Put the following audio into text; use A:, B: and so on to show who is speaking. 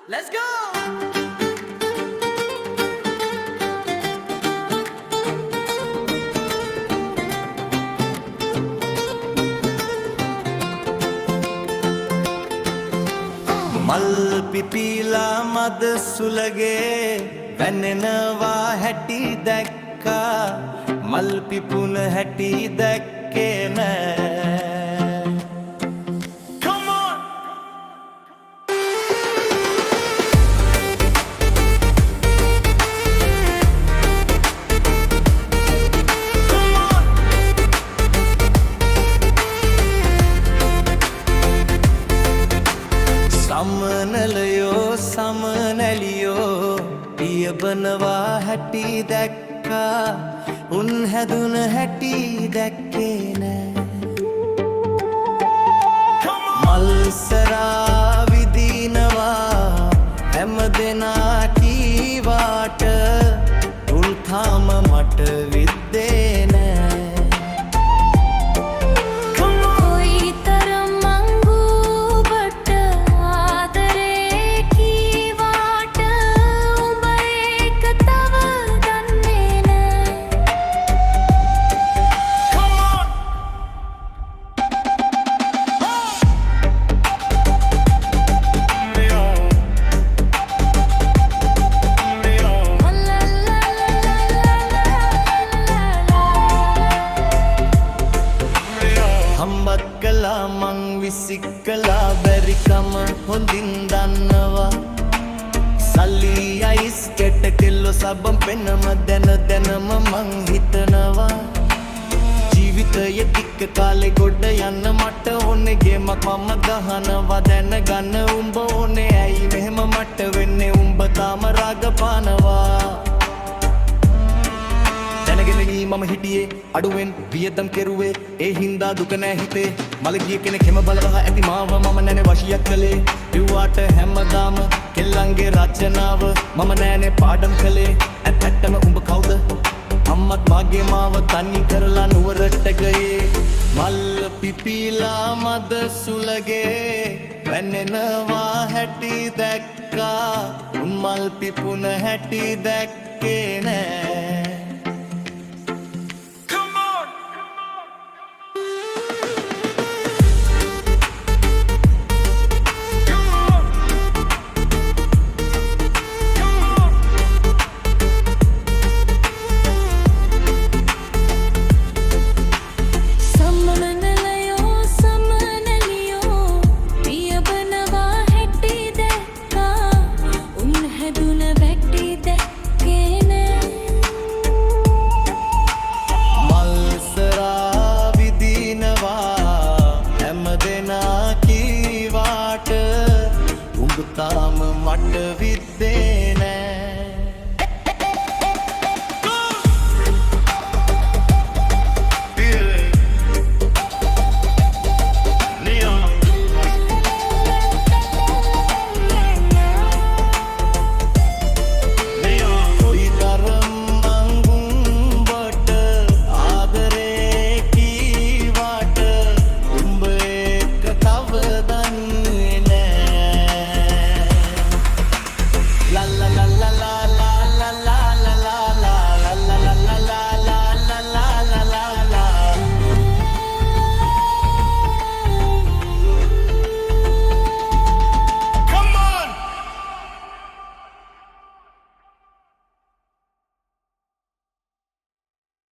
A: Let's go! මල් පිපිලා මද සුලගේ වැනෙනවා හැටි දැක්කා මල් පිපුන හැටි දැක්කේ නෑ සමනලයෝ සමනැලියෝ පියබනවා හැටි දැක්කා උන් හැදුන හැටි දැක්කේ නෑ මල්සරා විදිනවා හැම දෙනා කීවාට උන් තාම මට විද්දේ නෑ මං විසිකලා බැරිකම හොඳින් දන්නවා සල්ලි අයිස් කෙට කෙල්ලෝ සබම් පෙනම දැන දැනම මං හිතනවා ජීවිතයේ ටික කාලේ ගොඩ යන්න මට ඕනේ ගේමක් මම ගහනවා දැනගන්න උඹ ඕනේ ඇයි මෙහෙම මට වෙන්නේ උඹ තාම රාග පානවා මම හිටියේ අඩුවෙන් වියදම් කෙරුවේ ඒ හින්දා දුක නෑ හිතේ මලගිය කෙනෙක් හැම බලවහ ඇති මාව මම නැනේ වශියක් කළේ පිව්වාට හැමදාම කෙල්ලන්ගේ රචනාව මම නෑනේ පාඩම් කළේ ඇත්තටම උඹ කවුද අම්මත් මාගේ මාව තනි කරලා නුවරට ගියේ මල් පිපිලා මද සුලගේ වැනෙනවා හැටි දැක්කා උන් මල් පිපුන හැටි දැක්කේ නෑ තාම මට විද්දේ නෑ